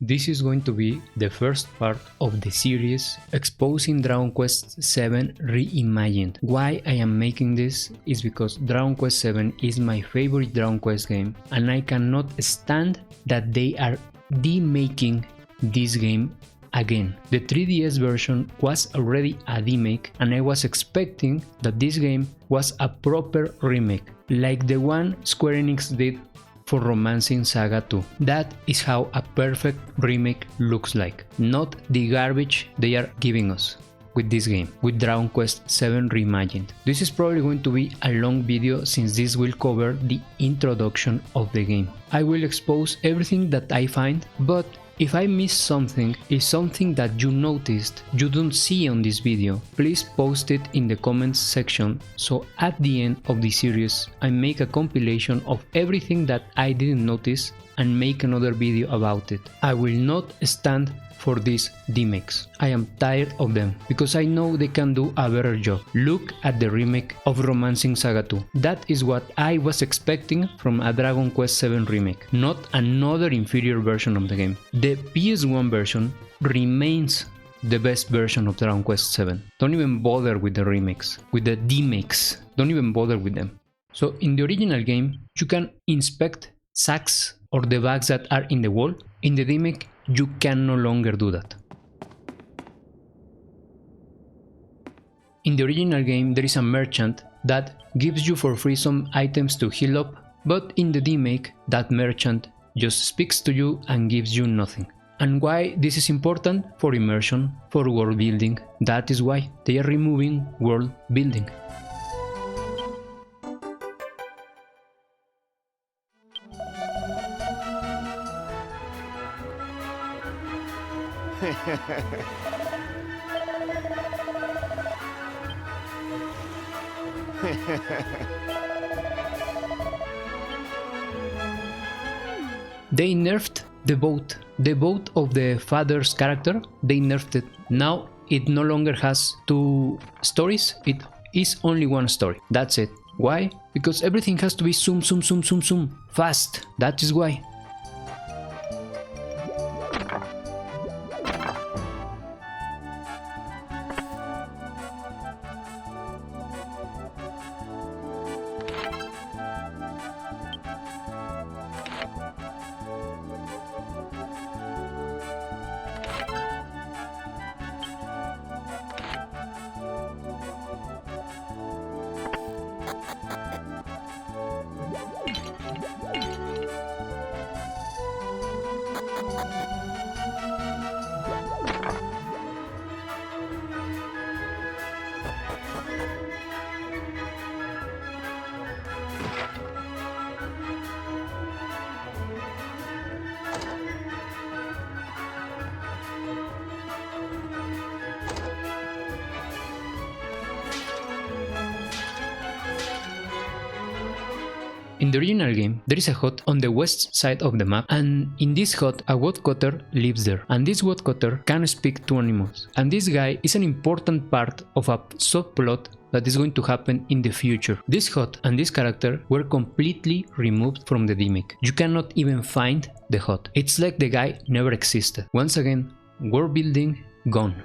This is going to be the first part of the series exposing Dragon Quest VII Reimagined. Why I am making this is because Dragon Quest VII is my favorite Dragon Quest game and I cannot stand that they are demaking this game again. The 3DS version was already a remake and I was expecting that this game was a proper remake, like the one Square Enix did for Romancing Saga 2. That is how a perfect remake looks like, not the garbage they are giving us with this game, with Dragon Quest VII Reimagined. This is probably going to be a long video since this will cover the introduction of the game. I will expose everything that I find, but if I miss something, if something that you noticed you don't see on this video, please post it in the comments section, so at the end of the series I make a compilation of everything that I didn't notice and make another video about it. I will not stand for these demakes. I am tired of them because I know they can do a better job. Look at the remake of Romancing Saga 2. That is what I was expecting from a Dragon Quest VII remake, not another inferior version of the game. The PS1 version remains the best version of Dragon Quest VII. Don't even bother with the remakes, with the demakes. Don't even bother with them. So in the original game, you can inspect sacks or the bags that are in the wall. In the remake, you can no longer do that. In the original game, there is a merchant that gives you for free some items to heal up, but in the remake, that merchant just speaks to you and gives you nothing. And why this is important? For immersion, for world building. That is why they are removing world building. They nerfed the boat of the father's character. They nerfed it. Now it no longer has two stories, it is only one story. That's it. Why? Because everything has to be zoom fast. That is why. In the original game, there is a hut on the west side of the map, and in this hut a woodcutter lives there, and this woodcutter can speak to animals, and this guy is an important part of a subplot that is going to happen in the future. This hut and this character were completely removed from the remake. You cannot even find the hut. It's like the guy never existed. Once again, world building gone.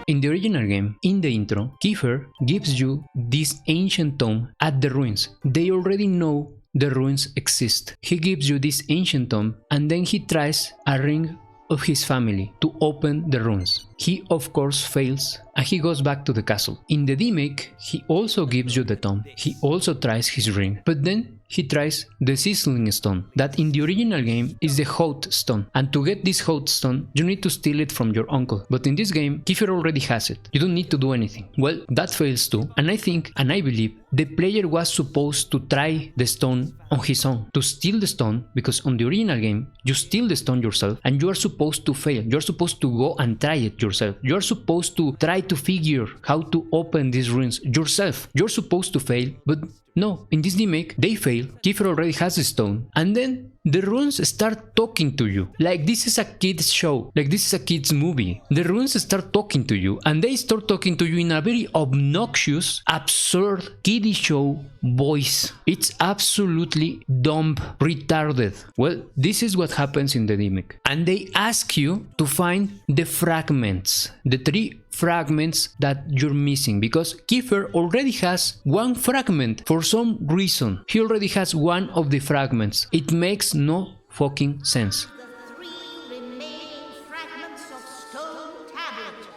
In the original game, in the intro, Kiefer gives you this ancient tome at the ruins. They already know the ruins exist. He gives you this ancient tome and then he tries a ring of his family to open the ruins. He of course fails and he goes back to the castle. In the remake, he also gives you the tome. He also tries his ring, but then he tries the sizzling stone, that in the original game is the hot stone, and to get this hot stone you need to steal it from your uncle, but in this game Kiefer already has it, you don't need to do anything. Well, that fails too, and I think and I believe the player was supposed to try the stone on his own, to steal the stone, because on the original game you steal the stone yourself and you are supposed to fail, you are supposed to go and try it yourself, you are supposed to try to figure how to open these ruins yourself, you're supposed to fail, but no, in this remake they fail, Kiefer already has the stone, and then the runes start talking to you, like this is a kid's show, like this is a kid's movie. The runes start talking to you, and they start talking to you in a very obnoxious, absurd, kiddie show voice. It's absolutely dumb, retarded. Well, this is what happens in the remake. And they ask you to find the fragments, the 3 fragments that you're missing, because Kiefer already has one fragment for some reason. He already has one of the fragments. It makes no fucking sense. The 3 remaining fragments of stone tablet.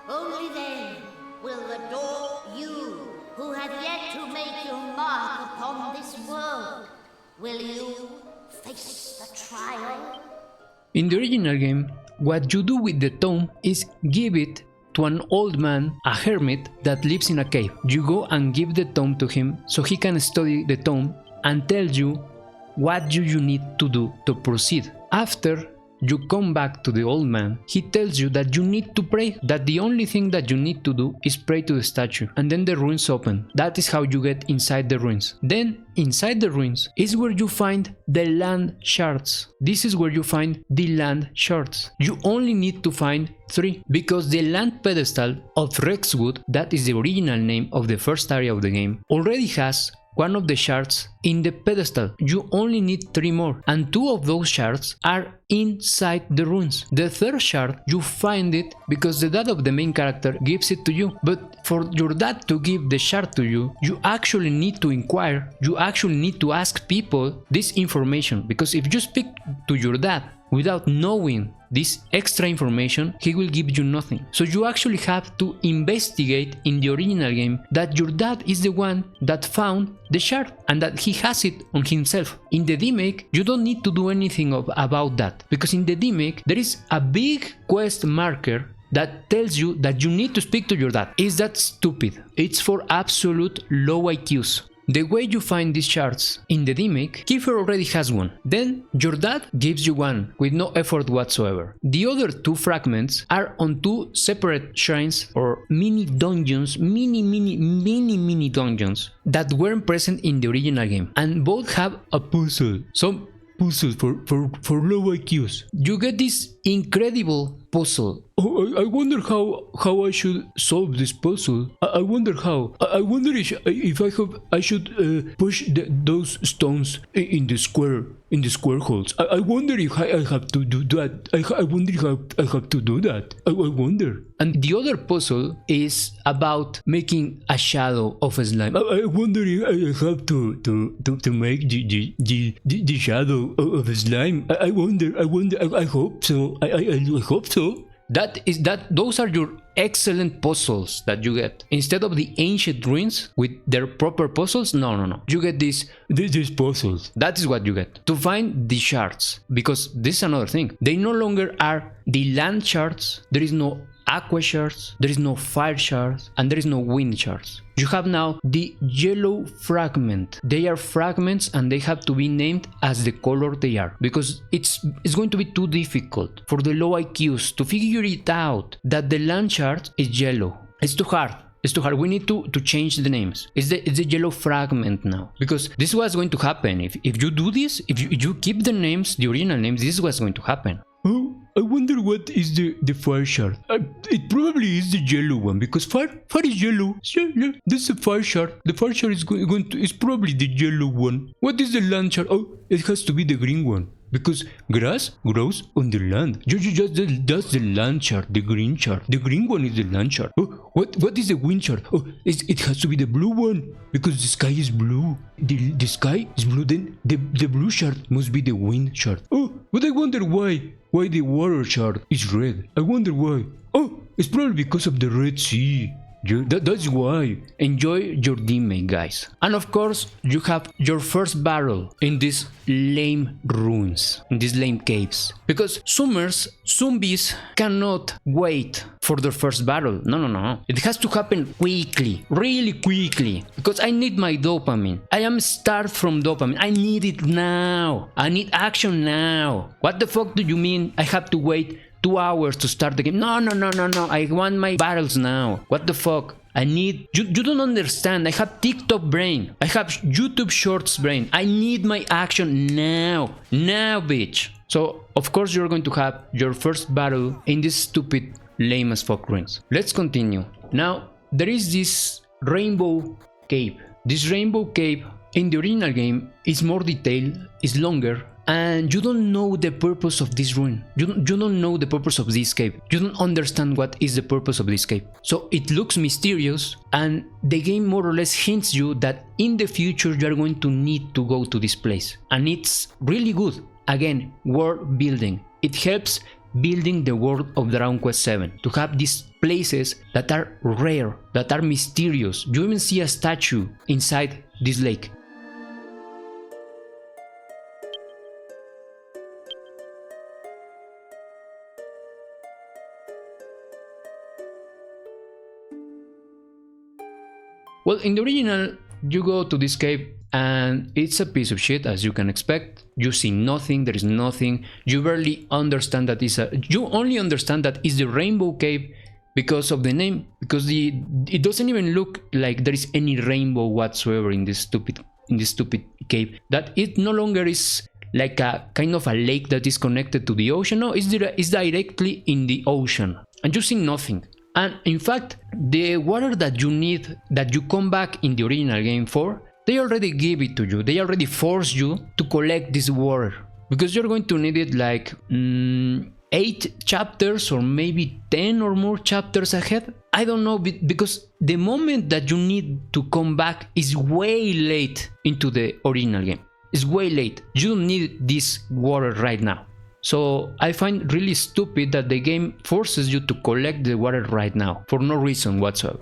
Only then will the door you, who have yet to make your mark upon this world, will you face the trial? In the original game, what you do with the tome is give it to an old man, a hermit that lives in a cave. You go and give the tome to him so he can study the tome and tell you what you need to do to proceed. After you come back to the old man, he tells you that you need to pray, that the only thing that you need to do is pray to the statue, and then the ruins open. That is how you get inside the ruins. Then inside the ruins is where you find the land shards. This is where you find the land shards. You only need to find 3, because the land pedestal of Rexwood, that is the original name of the first area of the game, already has one of the shards in the pedestal. You only need 3 more, and 2 of those shards are inside the ruins. The 3rd shard, you find it because the dad of the main character gives it to you, but for your dad to give the shard to you, you actually need to inquire, you actually need to ask people this information, because if you speak to your dad without knowing this extra information, he will give you nothing. So you actually have to investigate in the original game that your dad is the one that found the shard and that he has it on himself. In the remake, you don't need to do anything about that, because in the remake there is a big quest marker that tells you that you need to speak to your dad. Is that stupid? It's for absolute low IQs. The way you find these shards in the remake, Kiefer already has one. Then your dad gives you one with no effort whatsoever. The other 2 fragments are on 2 separate shrines or mini dungeons, mini dungeons that weren't present in the original game, and both have a puzzle. Some puzzles for low IQs. You get this incredible puzzle. Oh, I wonder how I should solve this puzzle. I wonder how. I wonder if I should push those stones in the square holes. I wonder if I have to do that. I wonder if I have to do that. I wonder. And the other puzzle is about making a shadow of a slime. I wonder if I have to make the shadow of a slime. I wonder. I hope so. I hope so. Those are your excellent puzzles that you get. Instead of the ancient ruins with their proper puzzles, no. You get these puzzles. That is what you get. To find the shards. Because this is another thing. They no longer are the land shards. There is no aqua shards, there is no fire shards, and there is no wind shards. You have now the yellow fragment. They are fragments and they have to be named as the color they are, because it's going to be too difficult for the low IQs to figure it out that the land shard is yellow. It's too hard. It's too hard. We need to change the names. It's the yellow fragment now, because this is what's going to happen. If you do this, if you keep the names, the original names, this is what's going to happen. Oh, I wonder what is the fire shard. It probably is the yellow one, because fire is yellow. Yeah, this is a fire shard. The fire shard is probably the yellow one. What is the land shard? Oh, it has to be the green one, because grass grows on the land. That's the land shard, the green shard. The green one is the land shard. Oh, what is the wind shard? Oh, it has to be the blue one, because the sky is blue. The sky is blue, then the blue shard must be the wind shard. Oh, but I wonder why the water shard is red. I wonder why. Oh, it's probably because of the Red Sea. That's why. Enjoy your demake, guys. And of course, you have your first battle in these lame ruins, in these lame caves. Because zombies cannot wait for their first battle. No. It has to happen quickly, really quickly. Because I need my dopamine. I am starved from dopamine. I need it now. I need action now. What the fuck do you mean I have to wait 2 hours to start the game? No. I want my battles now. What the fuck? I need... You don't understand. I have TikTok brain. I have YouTube Shorts brain. I need my action now. Now, bitch. So, of course, you're going to have your first battle in this stupid, lame as fuck ruins. Let's continue. Now, there is this rainbow cave. This rainbow cave in the original game is more detailed, is longer, and you don't know the purpose of this ruin. You don't know the purpose of this cave. You don't understand what is the purpose of this cave. So it looks mysterious, and the game more or less hints you that in the future you are going to need to go to this place. And it's really good. Again, world building. It helps building the world of Dragon Quest VII, to have these places that are rare, that are mysterious. You even see a statue inside this lake. Well, in the original, you go to this cave and it's a piece of shit, as you can expect. You see nothing, there is nothing. You barely understand that you only understand that it's the rainbow cave because of the name, because it doesn't even look like there is any rainbow whatsoever in this stupid cave. That it no longer is like a kind of a lake that is connected to the ocean. No, it's directly in the ocean, and you see nothing. And in fact, the water that you need, that you come back in the original game for, they already give it to you. They already force you to collect this water, because you're going to need it like 8 chapters or maybe 10 or more chapters ahead. I don't know, because the moment that you need to come back is way late into the original game. It's way late. You don't need this water right now. So I find really stupid that the game forces you to collect the water right now for no reason whatsoever.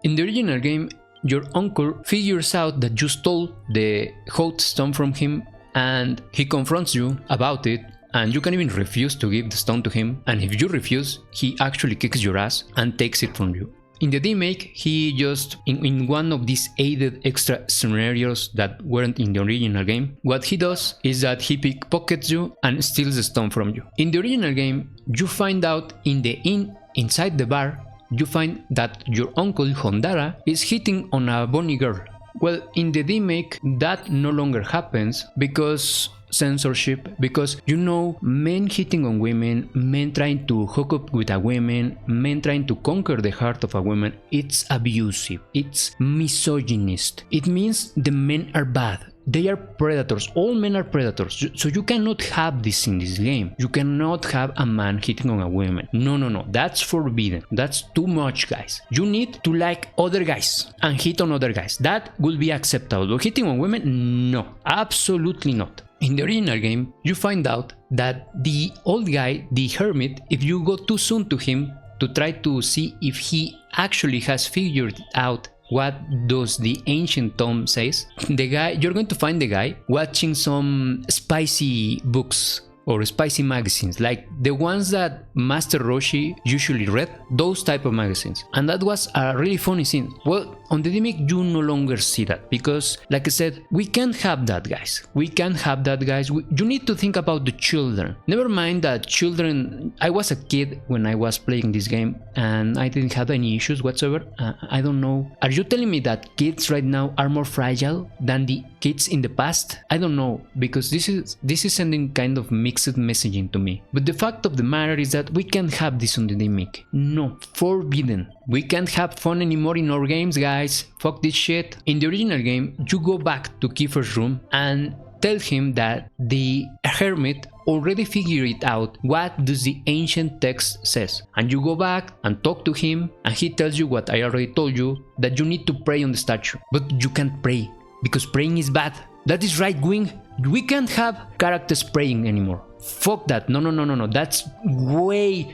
In the original game, your uncle figures out that you stole the hot stone from him, and he confronts you about it, and you can even refuse to give the stone to him, and if you refuse, he actually kicks your ass and takes it from you. In the remake, he just, in one of these aided extra scenarios that weren't in the original game, what he does is that he pickpockets you and steals the stone from you. In the original game, you find out in the inn inside the bar, you find that your uncle Hondara is hitting on a bunny girl. Well, in the remake, that no longer happens because censorship, because you know, men hitting on women, men trying to hook up with a woman, men trying to conquer the heart of a woman, it's abusive, it's misogynist. It means the men are bad. They are predators. All men are predators. So you cannot have this in this game. You cannot have a man hitting on a woman. No. That's forbidden. That's too much, guys. You need to like other guys and hit on other guys. That will be acceptable. But hitting on women? No. Absolutely not. In the original game, you find out that the old guy, the hermit, if you go too soon to him to try to see if he actually has figured out what does the ancient tome says, the guy, you're going to find the guy watching some spicy books or spicy magazines, like the ones that Master Roshi usually read, those type of magazines. And that was a really funny scene. Well, on the remake you no longer see that, because like I said, we can't have that, guys. We can't have that, guys. You need to think about the children. Never mind that children, I was a kid when I was playing this game and I didn't have any issues whatsoever. I don't know. Are you telling me that kids right now are more fragile than the kids in the past? I don't know, because this is sending kind of mixed mixed messaging to me. But the fact of the matter is that we can't have this on the DEMAKE. No, forbidden. We can't have fun anymore in our games, guys. Fuck this shit. In the original game, you go back to Kiefer's room and tell him that the hermit already figured it out what does the ancient text says, and you go back and talk to him and he tells you what I already told you, that you need to pray on the statue. But you can't pray because praying is bad. That is right wing. We can't have characters praying anymore. Fuck that. No. That's way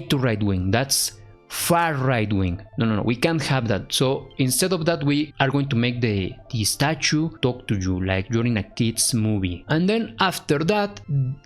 too right wing. That's far right wing. No, we can't have that. So instead of that, we are going to make the statue talk to you like you're in a kid's movie. And then after that,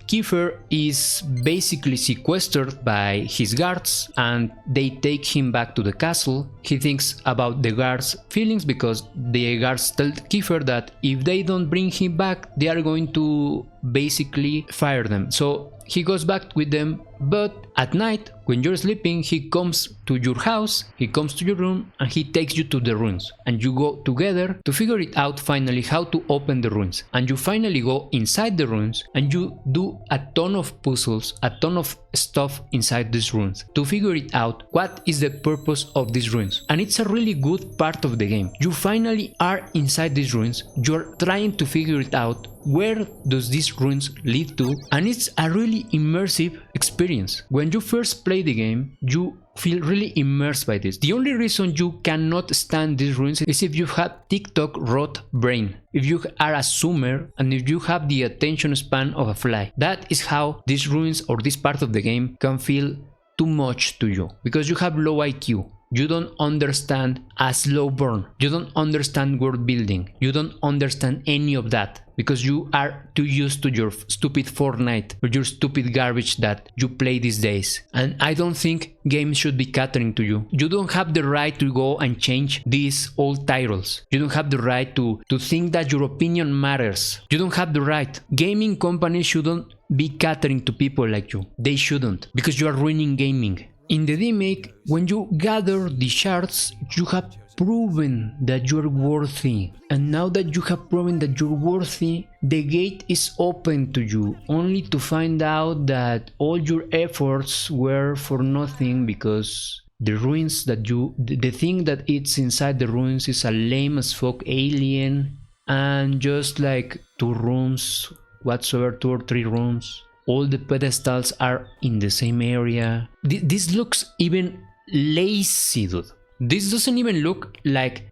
Kiefer is basically sequestered by his guards and they take him back to the castle. He thinks about the guards' feelings because the guards tell Kiefer that if they don't bring him back, they are going to basically fire them. So he goes back with them, but at night, when you're sleeping, he comes to your house, he comes to your room, and he takes you to the ruins. And you go together to figure it out finally how to open the ruins. And you finally go inside the ruins, and you do a ton of puzzles, a ton of stuff inside these ruins to figure it out what is the purpose of these ruins. And it's a really good part of the game. You finally are inside these ruins, you're trying to figure it out, where does these ruins lead to, and it's a really immersive experience. When you first play the game, you feel really immersed by this. The only reason you cannot stand these ruins is if you have TikTok rot brain, if you are a zoomer, and if you have the attention span of a fly. That is how these ruins or this part of the game can feel too much to you, because you have low IQ. You don't understand a slow burn. You don't understand world building. You don't understand any of that because you are too used to your stupid Fortnite or your stupid garbage that you play these days. And I don't think games should be catering to you. You don't have the right to go and change these old titles. You don't have the right to think that your opinion matters. You don't have the right. Gaming companies shouldn't be catering to people like you. They shouldn't, because you are ruining gaming. In the DEMAKE, when you gather the shards, you have proven that you're worthy. And now that you have proven that you're worthy, the gate is open to you, only to find out that all your efforts were for nothing, because the ruins that the thing that it's inside the ruins is a lame as fuck alien, and just like 2 rooms, whatsoever, 2 or 3 rooms. All the pedestals are in the same area. This looks even lazy, dude. This doesn't even look like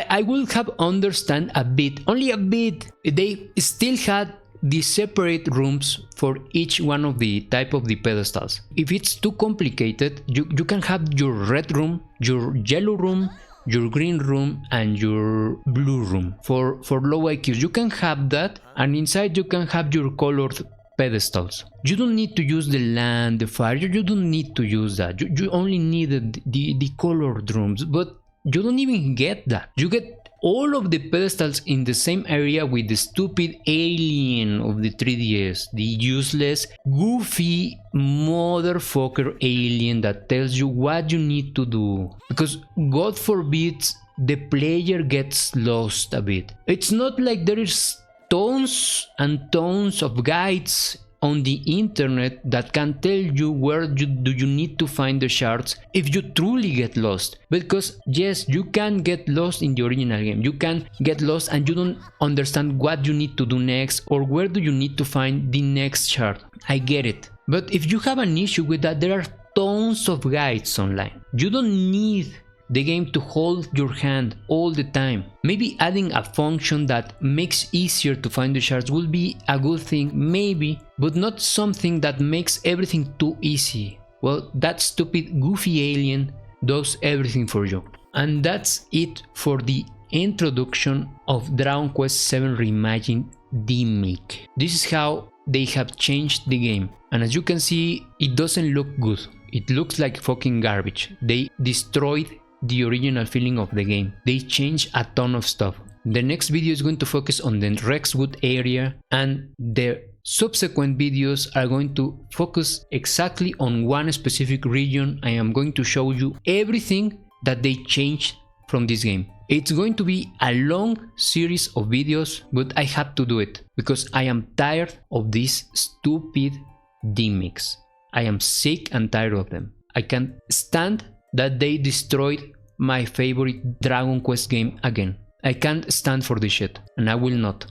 I would have understand a bit, only a bit. They still had the separate rooms for each one of the type of the pedestals. If it's too complicated, you can have your red room, your yellow room, your green room, and your blue room. For low IQs, you can have that, and inside you can have your colored pedestals. You don't need to use the land, the fire, you don't need to use that. You only need the colored rooms, but you don't even get that. You get all of the pedestals in the same area with the stupid alien of the 3DS, the useless, goofy motherfucker alien that tells you what you need to do. Because God forbids the player gets lost a bit. It's not like there is tons and tons of guides on the internet that can tell you where do you need to find the shards if you truly get lost. Because yes, you can get lost in the original game. You can get lost and you don't understand what you need to do next or where do you need to find the next shard. I get it. But if you have an issue with that, there are tons of guides online. You don't need the game to hold your hand all the time. Maybe adding a function that makes easier to find the shards will be a good thing, maybe, but not something that makes everything too easy. Well, that stupid goofy alien does everything for you. And that's it for the introduction of Dragon Quest VII Reimagined DEMAKE. This is how they have changed the game. And as you can see, it doesn't look good. It looks like fucking garbage. They destroyed the original feeling of the game. They changed a ton of stuff. The next video is going to focus on the Rexwood area, and the subsequent videos are going to focus exactly on one specific region. I am going to show you everything that they changed from this game. It's going to be a long series of videos, but I have to do it because I am tired of these stupid demakes. I am sick and tired of them. I can't stand that they destroyed my favorite Dragon Quest game again. I can't stand for this shit, and I will not.